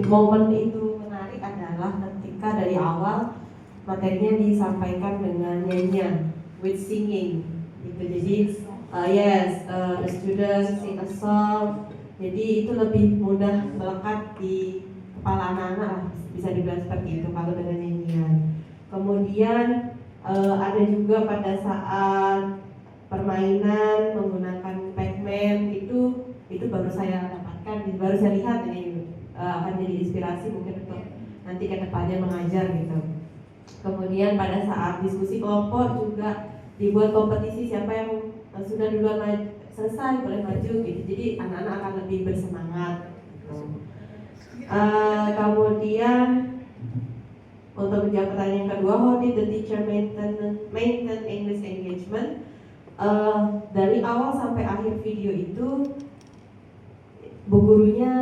momen itu menarik adalah ketika dari awal materinya disampaikan dengan nyanyian, with singing gitu. Jadi the students sing a song, jadi itu lebih mudah melekat di kepala anak-anak lah, bisa dibilang seperti itu kalau dengan nyanyian. Kemudian ada juga pada saat permainan menggunakan Pac-Man, itu baru saya dapatkan, baru saya lihat ini akan jadi inspirasi mungkin untuk nanti ke depannya mengajar gitu. Kemudian pada saat diskusi kelompok juga dibuat kompetisi, siapa yang sudah duluan selesai boleh maju gitu. Jadi anak-anak akan lebih bersemangat gitu. Kemudian untuk menjawab pertanyaan yang kedua, how did the teacher maintain English engagement? Dari awal sampai akhir video itu bu gurunya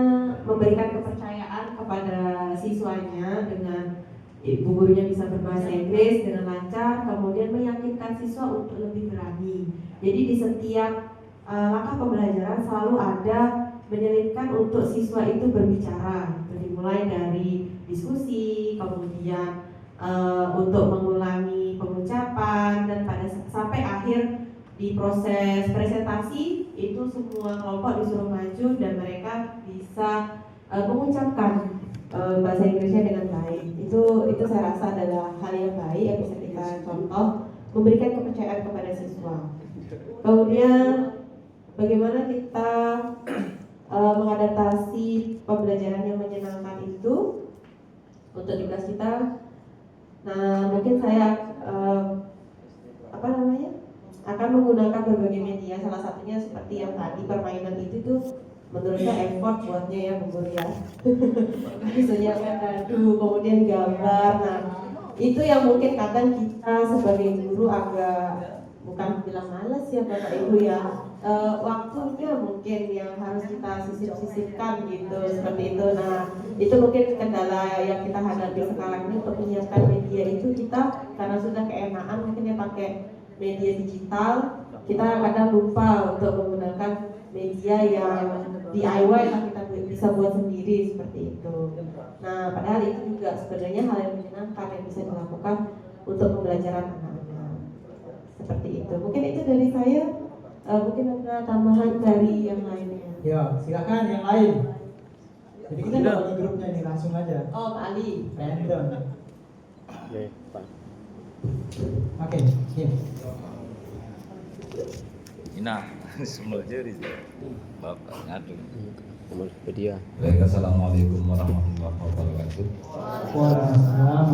memberikan kepercayaan kepada siswanya dengan bu gurunya bisa berbahasa Inggris dengan lancar, kemudian meyakinkan siswa untuk lebih berani. Jadi di setiap langkah pembelajaran selalu ada menyelipkan untuk siswa itu berbicara. Jadi mulai dari diskusi, kemudian untuk mengulangi pengucapan, dan sampai akhir di proses presentasi itu semua kelompok disuruh maju dan mereka bisa mengucapkan bahasa Inggrisnya dengan baik. Itu saya rasa adalah hal yang baik yang bisa kita contoh, memberikan kepercayaan kepada siswa. Kemudian bagaimana kita mengadaptasi pembelajaran yang menyenangkan itu untuk di kelas kita. Nah, mungkin saya akan menggunakan berbagai media, salah satunya seperti yang tadi permainan itu tuh menurut saya effort buatnya ya Bu Guru ya. Menyiapkan dadu, kemudian gambar. Nah, itu yang mungkin kadang kita sebagai guru agak, bukan bilang malas ya Bapak Ibu ya, waktunya mungkin yang harus kita sisip-sisipkan gitu, seperti itu. Nah, itu mungkin kendala yang kita hadapi sekarang ini untuk menyiapkan media itu. Kita karena sudah keenaan mungkin ya pakai media digital, kita kadang lupa untuk menggunakan media yang DIY lah, kita bisa buat sendiri seperti itu. Nah, padahal itu juga sebenarnya hal yang menyenangkan yang bisa dilakukan untuk pembelajaran anak-anak. Seperti itu. Mungkin itu dari saya. Mungkin ada tambahan dari yang lainnya. Ya, silakan yang lain. Jadi kita nggak bagi grupnya nih, langsung aja. Oh, Pak Ali. Random. Oke, Pak. Oke, siap. Nah, semua jadi Bapak ngadu. Nomor video. Baik, assalamualaikum warahmatullahi wabarakatuh. Waalaikumsalam.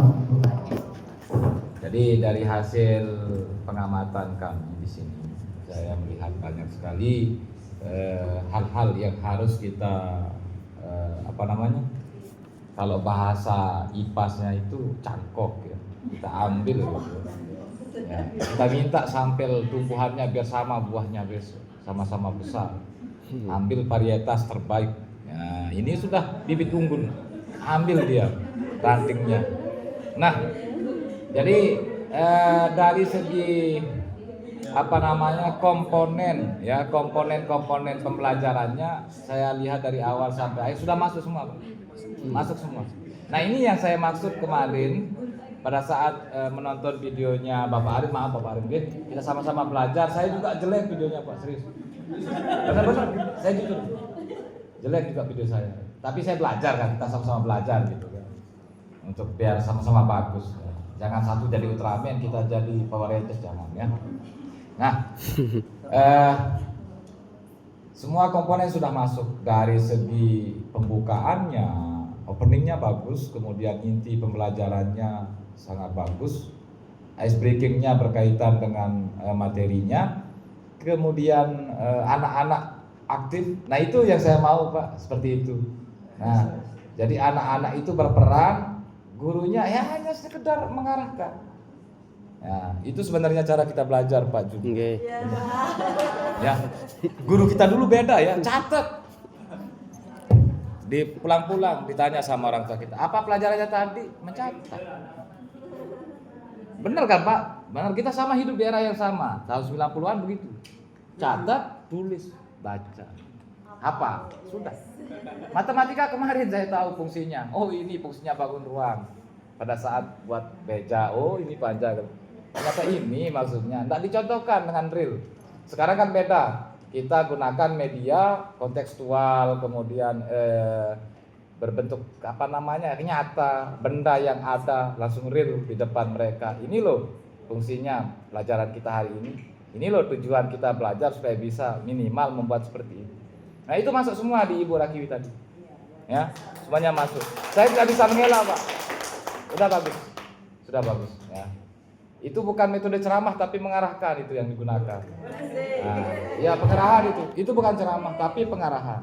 Jadi dari hasil pengamatan kami di sini, saya melihat banyak sekali hal-hal yang harus kita kalau bahasa IPAS-nya itu cangkok ya, kita ambil gitu. Ya, kita minta sampel tumbuhannya biar sama, buahnya biar sama-sama besar. Ambil varietas terbaik. Ya, ini sudah bibit unggul, ambil dia rantingnya. Nah, jadi dari segi komponen pembelajarannya saya lihat dari awal sampai akhir sudah masuk semua, Pak. Masuk semua. Nah, ini yang saya maksud kemarin pada saat menonton videonya Bapak Arif, maaf Bapak Arif, kita sama-sama belajar. Saya juga jelek videonya Pak, serius. Benar-benar, saya jujur jelek juga video saya. Tapi saya belajar kan, kita sama-sama belajar gitu kan, untuk biar sama-sama bagus. Jangan satu jadi Ultraman, kita jadi Power Rangers, jangan ya. Nah, semua komponen sudah masuk. Dari segi pembukaannya, openingnya bagus, kemudian inti pembelajarannya sangat bagus, ice breakingnya berkaitan dengan materinya, kemudian anak-anak aktif. Nah, itu yang saya mau Pak, seperti itu. Nah, jadi anak-anak itu berperan, gurunya ya hanya sekedar mengarahkan. Ya, itu sebenarnya cara kita belajar Pak Jun. Okay. Ya, guru kita dulu beda ya, catat. Di pulang-pulang ditanya sama orang tua kita, apa pelajarannya tadi? Mencatat. Benar kan Pak? Benar, kita sama hidup di era yang sama, tahun 90-an begitu. Catat, tulis, baca. Hafal, sudah. Matematika kemarin saya tahu fungsinya. Oh, ini fungsinya bangun ruang. Pada saat buat beja, oh ini panjang. Ternyata ini maksudnya. Tidak dicontohkan dengan real. Sekarang kan beda. Kita gunakan media kontekstual, kemudian berbentuk apa namanya nyata, benda yang ada langsung real di depan mereka. Ini loh fungsinya pelajaran kita hari ini. Ini loh tujuan kita belajar supaya bisa minimal membuat seperti ini. Nah itu masuk semua di Ibu Rakiwi tadi, ya semuanya masuk. Saya tidak bisa mengelak Pak, sudah bagus, ya. Itu bukan metode ceramah tapi mengarahkan itu yang digunakan. Nah, ya pengarahan itu bukan ceramah tapi pengarahan.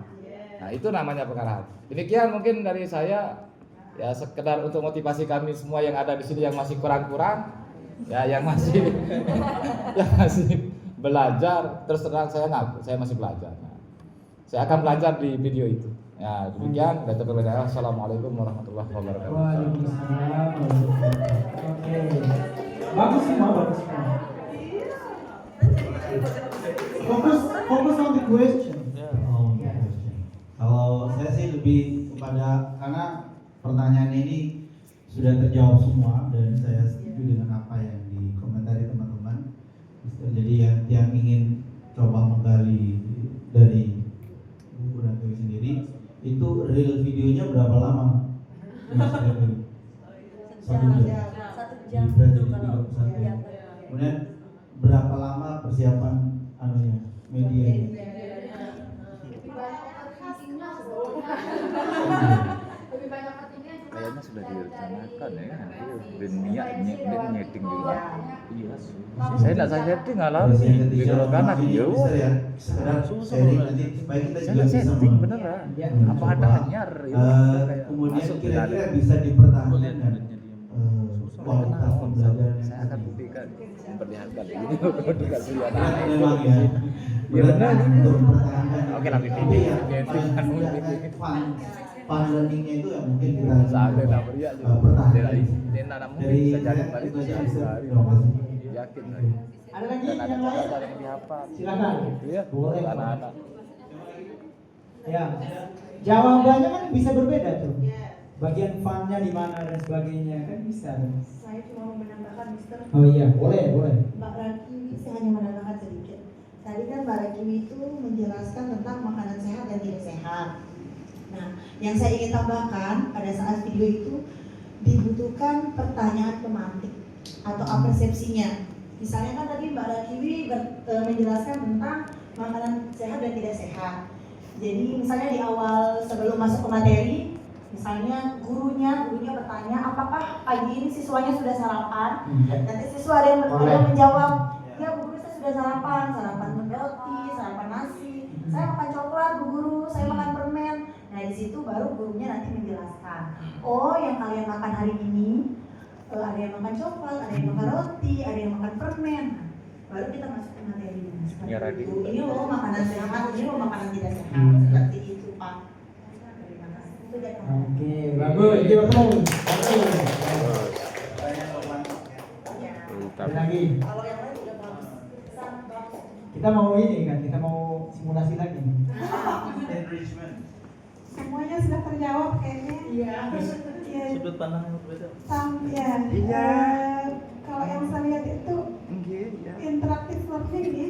Nah itu namanya pengarahan. Demikian mungkin dari saya, ya sekedar untuk motivasi kami semua yang ada di sini yang masih kurang-kurang, ya yang masih yang masih belajar. Terus terang saya ngaku saya masih belajar. Saya akan belajar di video itu. Ya, demikian. Assalamualaikum warahmatullahi wabarakatuh. Waalaikumsalam. Oke. Bagus semua, bagus semua. Fokus on the question. Kalau saya sih lebih kepada karena pertanyaan ini sudah terjawab semua dan saya setuju dengan apa yang dikomentari teman-teman. Jadi yang ingin coba menggali dari Bu Rakiwi sendiri itu real videonya berapa lama? Satu jam. Kemudian berapa lama persiapan media ini? Kayaknya sudah direncanakan ya, nanti niat nyeting juga. Iya. Saya tidak saya setting alami di kanan dia. Sharing nanti supaya kita Saya juga nggak bisa setting beneran. Apa ada hanyar? kemudian kira-kira bisa dipertahankan kualitas pembelajaran yang Saya akan tadi. buktikan, memperlihatkan ini tidak kelihatan. Memang ya. Iya benar. Untuk mempertahankan. Oke lah, Tapi ya fun learningnya itu ya mungkin kita Sampai tak beri aja. pertahankan. Dia nanam mungkin bisa jadi balik itu aja bisa. bisa. Yakin saya. Ada lagi Dan ada yang lain? catatan yang dihafal. Silakan. Iya, Boleh. anak-anak. Ya. Jawabannya kan bisa berbeda tuh. Bagian fun-nya di mana dan sebagainya kan bisa. Saya cuma mau menambahkan Mister. Oh iya, boleh. Mbak Rakiwi, saya hanya menambahkan sedikit. Tadi kan Mbak Rakiwi itu menjelaskan tentang makanan sehat dan tidak sehat. Nah, yang saya ingin tambahkan pada saat video itu dibutuhkan pertanyaan pemantik atau persepsinya. Misalnya kan tadi Mbak Rakiwi menjelaskan tentang makanan sehat dan tidak sehat. Jadi misalnya di awal sebelum masuk ke materi, misalnya gurunya bertanya apakah pagi ini siswanya sudah sarapan. Nanti siswa ada yang menjawab, ya Bu Guru saya sudah sarapan roti, sarapan nasi, saya makan coklat Bu Guru, saya makan permen. Nah di situ baru gurunya nanti menjelaskan, oh yang kalian makan hari ini ada yang makan coklat, ada yang makan roti, ada yang makan permen. Nah, baru kita masuk ke materinya. Ya, Radit. Ini loh makanan sehat, ini loh makanan tidak sehat. Seperti itu Pak. Terima kasih. Itu dia, Pak. Oke, bagus. Give applause. Ya. Mantap. Ada lagi. Kalau yang lain udah bagus. Sangat bagus. Kita mau ini kan, kita mau simulasi lagi nih. Semuanya sudah terjawab kayaknya. Iya. Ya, Sudut pandang yang berbeda. ya. Iya. Kalau yang saya lihat itu interaktif learning ya,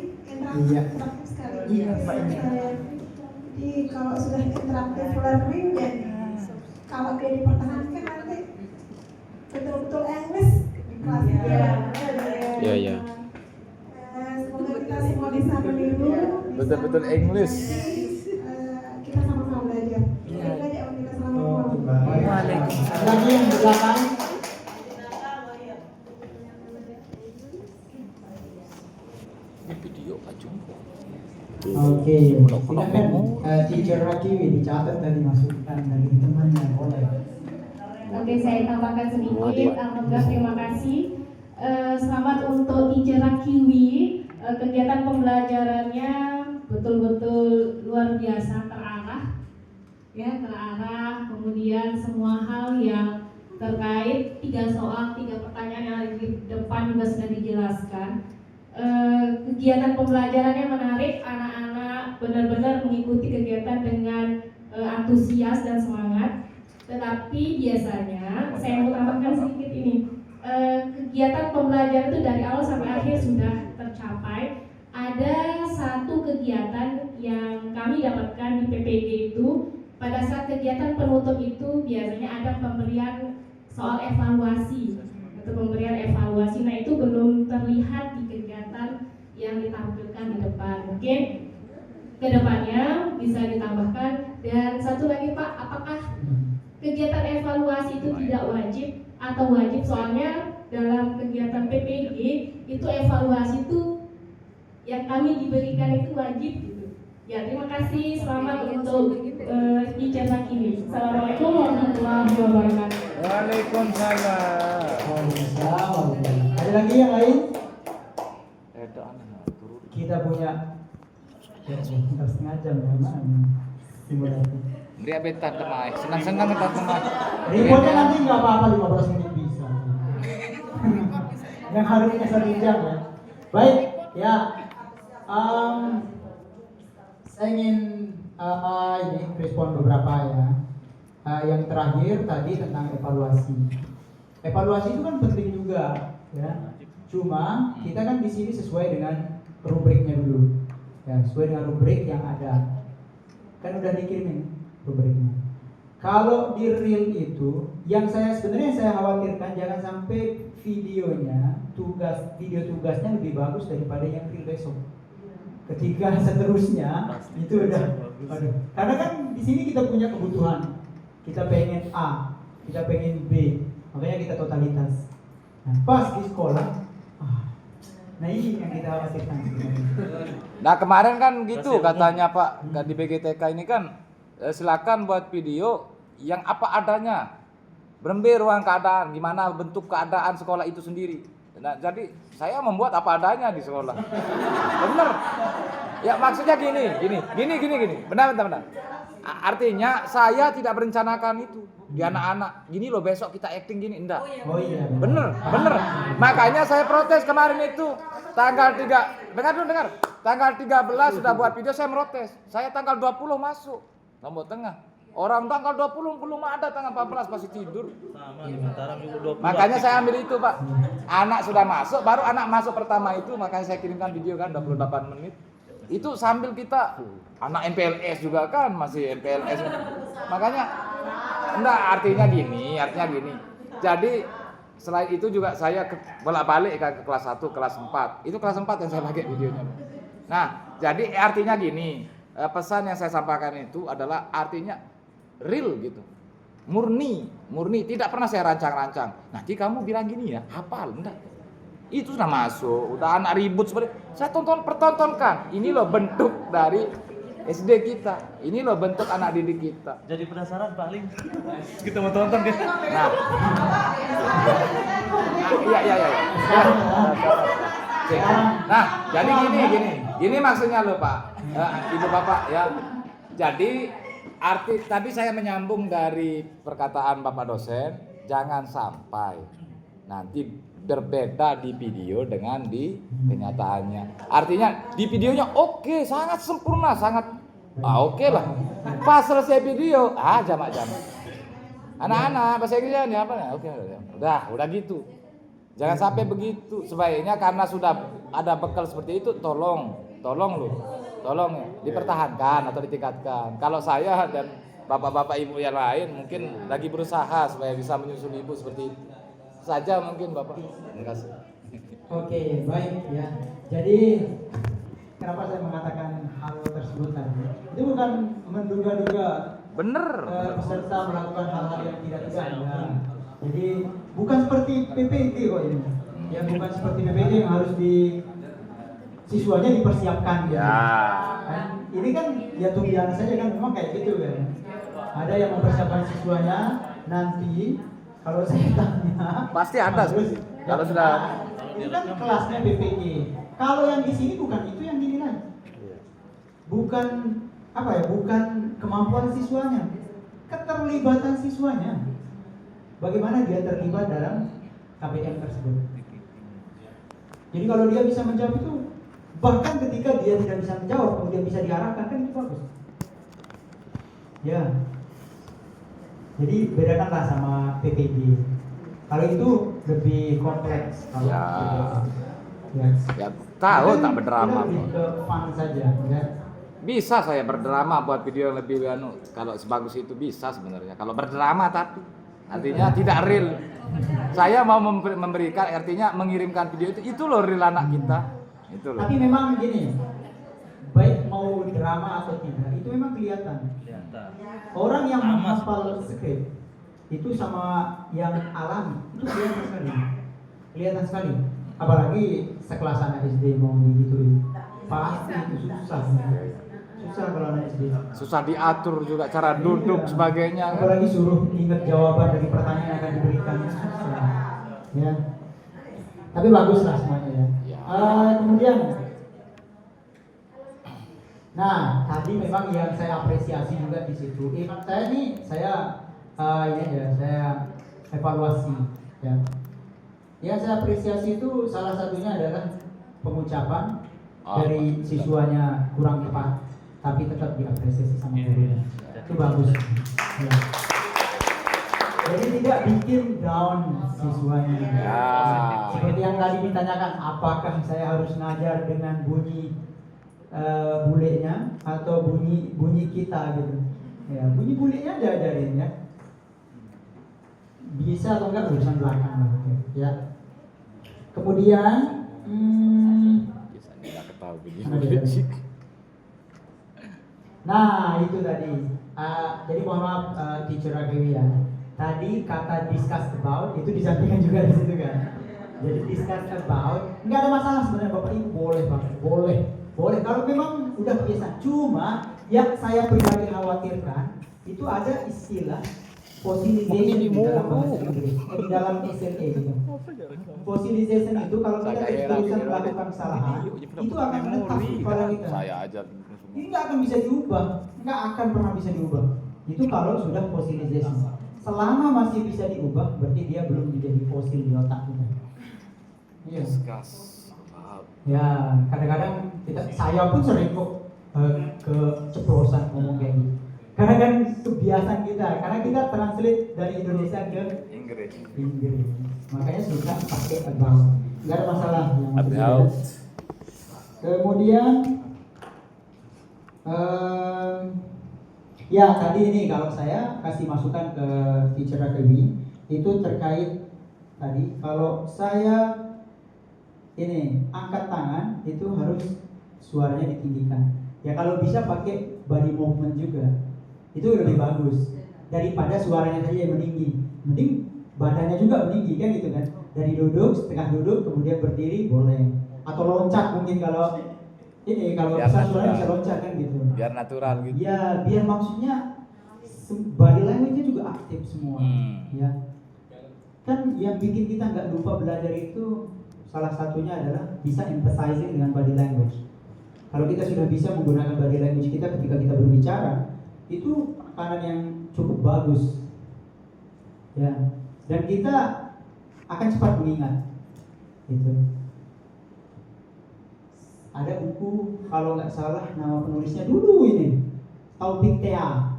Iya. interaktif sekali. Iya, Mbak. Jadi kalau sudah interaktif learning ya, kalau dia dipertahankan nanti betul-betul English di kelas. Iya. Iya. Semoga kita semua bisa meniru. bisa Betul-betul English. Kita sama-sama belajar. Iya. Itu aja yang kita selama Oh, mau. baik. Waalaikumsalam. Ada lagi yang di belakang. Ini video Pak Jumbo. Oke, silakan Teacher Rakiwi dicatat tadi masukan dari temannya, boleh. Oke, saya tambahkan Wah, sedikit. Alhamdulillah, terima kasih. Selamat untuk Teacher Rakiwi. Kegiatan pembelajarannya betul-betul luar biasa, terarah, ya terarah. Kemudian semua hal yang terkait 3 soal, 3 pertanyaan yang ada di depan juga sudah dijelaskan. Kegiatan pembelajarannya menarik, anak-anak benar-benar mengikuti kegiatan dengan antusias dan semangat. Tetapi biasanya saya mau tambahkan sedikit ini, kegiatan pembelajaran itu dari awal sampai akhir sudah tercapai. Ada satu kegiatan yang kami dapatkan di PPG itu, pada saat kegiatan penutup itu biasanya ada pemberian soal evaluasi atau pemberian evaluasi. Nah, itu belum terlihat di kegiatan yang ditampilkan di depan. Mungkin kedepannya bisa ditambahkan. Dan satu lagi Pak, apakah kegiatan evaluasi itu tidak wajib atau wajib? Soalnya dalam kegiatan PPG itu evaluasi itu yang kami diberikan itu wajib gitu. Ya, terima kasih. Selamat untuk ijazah ini. Assalamualaikum warahmatullahi wabarakatuh. Waalaikumsalam. Waalaikumsalam. Ada lagi yang lain? Kita punya sekitar setengah jam ya, mana simulasi. Dia beta temai, senang-senang kita temai. Reportnya nanti nggak apa-apa 15 menit bisa. Yang harusnya 1 jam ya. Baik, ya. Saya ingin ini respon beberapa ya. Yang terakhir tadi tentang evaluasi. Evaluasi itu kan penting juga, ya. Cuma kita kan di sini sesuai dengan rubriknya dulu, ya, sesuai dengan rubrik yang ada. Kan udah dikirimin rubriknya. Kalau di real itu, yang sebenarnya saya khawatirkan jangan sampai videonya, video tugasnya lebih bagus daripada yang real besok. Ketika seterusnya itu udah, aduh. Karena kan di sini kita punya kebutuhan, kita pengen A, kita pengen B, makanya kita totalitas. Nah, pas di sekolah, nah ini yang kita khawatirkan. Nah kemarin kan gitu katanya Pak di BGTK ini kan, silakan buat video yang apa adanya, berembir ruang keadaan, gimana bentuk keadaan sekolah itu sendiri. Nah, jadi saya membuat apa adanya di sekolah. Bener. Ya maksudnya gini. Benar. Artinya saya tidak merencanakan itu di anak-anak. Gini loh besok kita acting gini, enggak. Oh iya. Bener. Makanya saya protes kemarin itu tanggal 3. Dengar. Tanggal 13 sudah buat video saya protes. Saya tanggal 20 masuk Lombok Tengah. Orang tanggal 20 belum ada, tanggal 14 masih tidur. Makanya saya ambil itu Pak. Anak sudah masuk, baru anak masuk pertama itu, makanya saya kirimkan video kan 28 menit. Itu sambil kita, anak MPLS juga kan, masih MPLS. Makanya, enggak, artinya gini. Jadi selain itu juga saya bolak-balik ke kelas 1, kelas 4. Itu kelas 4 yang saya pakai videonya. Nah, jadi artinya gini, pesan yang saya sampaikan itu adalah artinya real gitu, murni, tidak pernah saya rancang-rancang. Nanti kamu bilang gini ya, hafal, enggak? Itu sudah masuk, udah anak ribut seperti, saya pertontonkan. Ini loh bentuk dari SD kita, ini loh bentuk anak didik kita. Jadi penasaran paling kita mau tonton kan? Nah, iya. Nah, jadi gini maksudnya loh Pak, Ibu Bapak ya. Jadi tadi saya menyambung dari perkataan Bapak dosen, jangan sampai nanti berbeda di video dengan di kenyataannya. Artinya di videonya oke, sangat sempurna, sangat oke lah. Pas selesai video, jamak-jamak. Anak-anak bahasa Inggrisnya nih apa nih? Oke, udah gitu. Jangan sampai begitu. Sebaiknya karena sudah ada bekal seperti itu, tolong ya, dipertahankan atau ditingkatkan. Kalau saya dan bapak-bapak ibu yang lain mungkin lagi berusaha supaya bisa menyusul ibu seperti itu saja mungkin Bapak. Terima kasih. Oke, baik ya. Jadi kenapa saya mengatakan hal tersebut tadi? Itu bukan menduga-duga Bener. Peserta melakukan hal-hal yang tidak terduga. Jadi bukan seperti PPG kok ini. Ya bukan seperti PPG yang harus siswanya dipersiapkan gitu. Ya. Kan, ini kan ya tuh biasa saja kan, memang kayak gitu kan. Ada yang mempersiapkan siswanya, nanti kalau saya tanya pasti ada kalau sudah itu kan kelasnya BPG. Kalau yang di sini bukan itu yang dinilai. Bukan bukan kemampuan siswanya, keterlibatan siswanya. Bagaimana dia terlibat dalam KBM tersebut. Jadi kalau dia bisa menjawab itu Bahkan ketika dia tidak bisa menjawab, kemudian bisa diarahkan, kan itu bagus. Ya. Jadi bedakanlah sama PPG. Kalau itu lebih kompleks. Kalau Ya. ya. Ya tahu Kan tak berdrama kita lebih kok. ke fun saja, ya. Bisa saya berdrama buat video yang lebih kalau sebagus itu bisa sebenarnya. Kalau berdrama tapi artinya tidak real. Saya mau memberikan artinya mengirimkan video itu loh real anak kita. Itu loh. Tapi memang gini, baik mau drama atau tidak, itu memang kelihatan. Orang yang menghafal skrip itu sama yang alami itu kelihatan sekali. Kelihatan sekali. Apalagi sekelas anak SD mau digituin. Pasti itu susah. Susah kalau anak SD. Susah diatur juga cara duduk sebagainya. Kan? Apalagi suruh ingat jawaban dari pertanyaan yang akan diberikan, itu susah. Ya. Tapi baguslah semuanya ya. Kemudian, nah tadi memang yang saya apresiasi juga di situ. Saya evaluasi ya. Yang saya apresiasi itu salah satunya adalah pengucapan dari siswanya kurang tepat, tapi tetap diapresiasi sama gurunya. Itu bagus. Ya. Jadi tidak bikin down siswanya. Ya. Seperti yang tadi ditanyakan, apakah saya harus ngajar dengan bunyi bulenya atau bunyi kita gitu? Ya, bunyi bulenya ajarin ya. Bisa atau enggak urusan belakang lah, ya. Kemudian, Nggak ketahui Mana dia? begini. nah itu tadi. Jadi mohon maaf teacher Akewi ya. Tadi kata discuss about itu disampaikan juga di situ kan. Jadi discuss about nggak ada masalah sebenarnya Bapak Ibu, boleh Pak, boleh kalau memang udah kebiasaan. Cuma yang saya pribadi khawatirkan itu ada istilah fossilization di dalam bahasa Inggris, di dalam SLA gitu. Fossilization itu kalau kita terus-terusan melakukan kesalahan, itu akan menetap di kepala kita. Saya aja. Ini nggak akan bisa diubah, nggak akan pernah bisa diubah. Itu kalau sudah fossilization. Selama masih bisa diubah, berarti dia belum menjadi fosil di otak kita. Iya. Discuss. Ya, kadang-kadang saya pun sering kok keceplosan ngomong kayak gitu. Karena kan kebiasaan kita, karena kita translate dari Indonesia ke Inggris. Inggris. Makanya suka pakai about. Nggak ada masalah yang About. Kemudian ya tadi ini kalau saya kasih masukan ke teacher Akewi itu terkait tadi kalau saya ini angkat tangan itu harus suaranya ditinggikan. Ya kalau bisa pakai body movement juga itu lebih bagus daripada suaranya saja yang meninggi. Mending badannya juga meninggi kan gitu kan. Dari duduk, setengah duduk, kemudian berdiri boleh. Atau loncat mungkin kalau ini kalau Biar bisa suaranya natural. bisa loncat kan gitu. Biar natural gitu. Ya biar maksudnya body language-nya juga aktif semua. Ya. Kan yang bikin kita nggak lupa belajar itu salah satunya adalah bisa emphasizing dengan body language. Kalau kita sudah bisa menggunakan body language kita ketika kita berbicara, itu makanan yang cukup bagus. Ya. Dan kita akan cepat mengingat. Gitu. Ada buku kalau nggak salah nama penulisnya dulu ini Taufik Tea.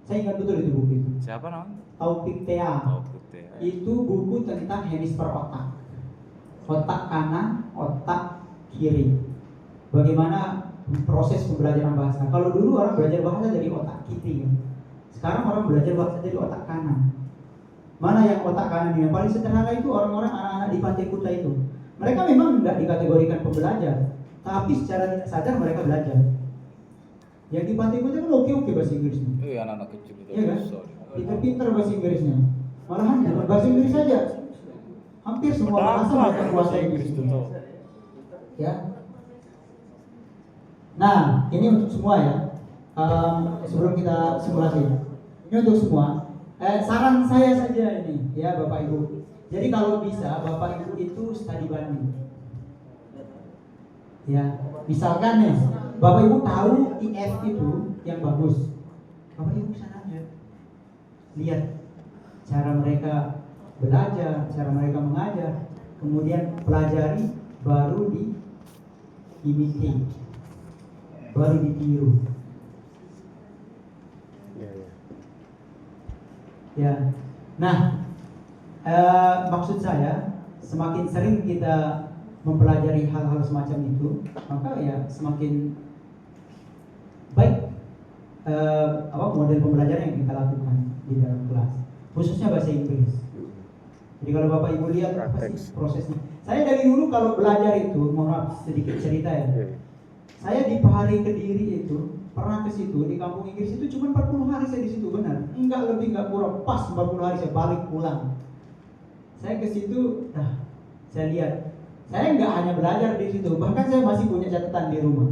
Saya ingat betul itu buku itu. Siapa namanya? Taufik Tea. Oh, putih. Itu buku tentang hemisfer otak. Otak kanan, otak kiri. Bagaimana proses pembelajaran bahasa. Kalau dulu orang belajar bahasa dari otak kiri. Sekarang orang belajar bahasa dari otak kanan. Mana yang otak kanan yang paling sederhana itu orang-orang anak-anak di Pantai Kuta itu. Mereka memang tidak dikategorikan pembelajar, tapi secara tidak sadar mereka belajar. Yang di Pantai Kuta kan oke bahasa Inggrisnya. Iya anak-anak kecil itu. Iya kan? Pintar-pintar bahasa Inggrisnya. Malahan dengan bahasa Inggris saja. Hampir semua bahasa mereka kuasai Inggris itu. Ya. Nah, ini untuk semua ya. Sebelum kita simulasi, ini untuk semua. Saran saya saja ini, ya Bapak Ibu. Jadi kalau bisa Bapak Ibu itu studi banding. Ya, misalkan nih, Bapak Ibu tahu IF itu yang bagus. Bapak Ibu sana ya. Lihat cara mereka belajar, cara mereka mengajar, kemudian pelajari, baru imitate, baru ditiru. Ya, ya. Ya, nah maksud saya semakin sering kita mempelajari hal-hal semacam itu, maka ya semakin baik model pembelajaran yang kita lakukan di dalam kelas, khususnya bahasa Inggris. Jadi kalau Bapak Ibu lihat apa sih prosesnya? Saya dari dulu kalau belajar itu, mohon maaf sedikit cerita ya. Saya di Pahari Kediri itu pernah ke situ di kampung Inggris itu cuma 40 hari saya di situ, benar. Enggak lebih enggak kurang, pas 40 hari saya balik pulang. Saya ke situ, saya lihat. Saya enggak hanya belajar di situ, bahkan saya masih punya catatan di rumah.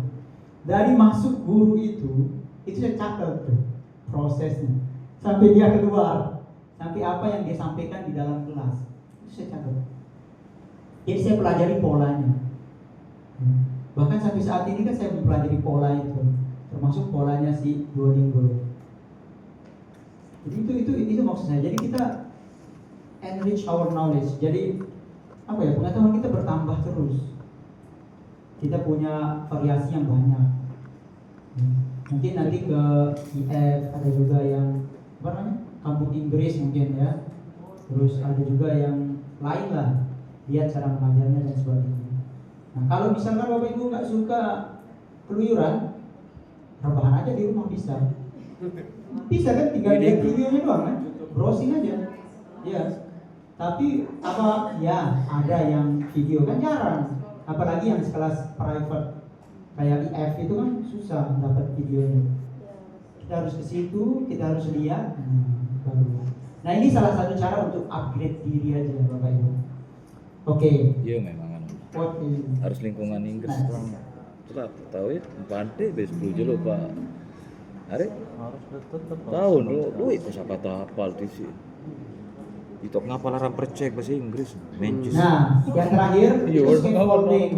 Dari masuk guru itu saya catat tuh prosesnya. Sampai dia keluar, sampai apa yang dia sampaikan di dalam kelas. Itu saya catat. Jadi saya pelajari polanya. Bahkan sampai saat ini kan saya mempelajari pola itu, termasuk polanya si Duolingo. Jadi itu maksud saya. Jadi kita enrich our knowledge. Jadi apa ya, pengetahuan kita bertambah terus. Kita punya variasi yang banyak. Mungkin nanti ke IF ada juga yang apa namanya, kampung Inggris mungkin ya. Terus ada juga yang lain lah. Lihat cara mengajarnya dan sebagainya. Nah, kalau misalkan Bapak Ibu nggak suka keluyuran, rebahan aja di rumah bisa. Bisa kan, tinggal lihat videonya doang kan, browsing aja. Ya. Tapi apa ya, ada yang video kan jarang. Apalagi yang sekelas private kayak IF itu kan susah dapat videonya. Kita harus ke situ, kita harus lihat. Baru. Nah, ini salah satu cara untuk upgrade diri aja Bapak Ibu. Oke. Iya memang harus lingkungan Inggris. Setelah tahu ya, pandai besok dulu Pak. Hari Harus tetap tahun lu kosakata hafal di sini. Itu ngapa larang percek bahasa Inggris? Manchester. Nah, yang terakhir itu scaffolding.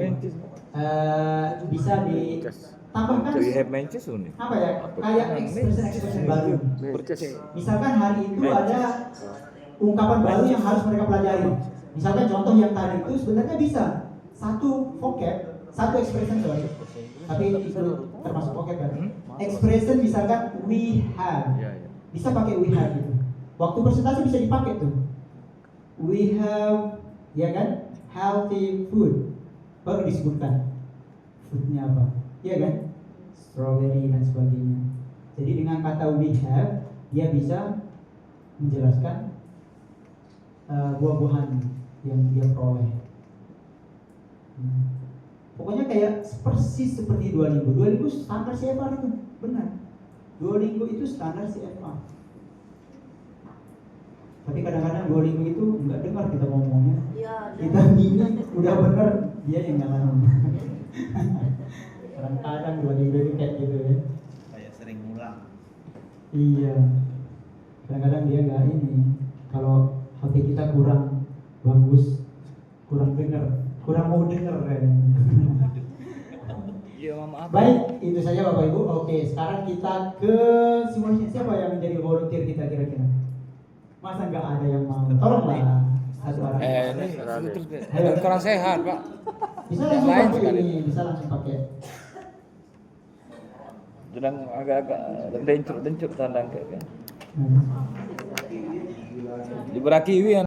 Bisa ditambahkan Jadi have Manchester nih. apa ya, kayak ekspresi baru. Misalkan hari itu ada ungkapan baru yang harus mereka pelajari. Misalkan contoh yang tadi itu sebenarnya bisa satu vocab, satu expression sorry. Tapi itu termasuk vocab kan? Expression misalkan we have, bisa pakai we have gitu. Waktu presentasi bisa dipakai tuh. We have, ya kan, healthy food. Baru disebutkan foodnya apa, ya kan, strawberry dan sebagainya. Jadi dengan kata we have, dia bisa menjelaskan buah-buahan yang dia peroleh. Pokoknya kayak persis seperti Duolingo. Duolingo standar CFR itu, benar. Duolingo itu standar CFR. Tapi kadang-kadang Duolingo itu nggak dengar kita ngomongnya. Kita ini udah bener, dia yang nggak ngomong. Kadang-kadang Duolingo itu kayak gitu ya. Kayak sering ngulang. Iya. Kadang-kadang dia nggak ini. Kalau HP kita kurang bagus, kurang dengar, kurang mau dengar kayaknya. Iya, maaf. Baik, itu saja Bapak Ibu. Oke, sekarang kita ke simulasi. Siapa yang menjadi volunteer kita kira-kira? Masa nggak ada yang mau? Tolonglah satu orang. Ini kurang sehat, Pak. Bisa langsung Lain pakai sekali. ini, bisa langsung pakai. Sedang agak-agak dencuk tandang kayak. Hmm. Di Berakiwi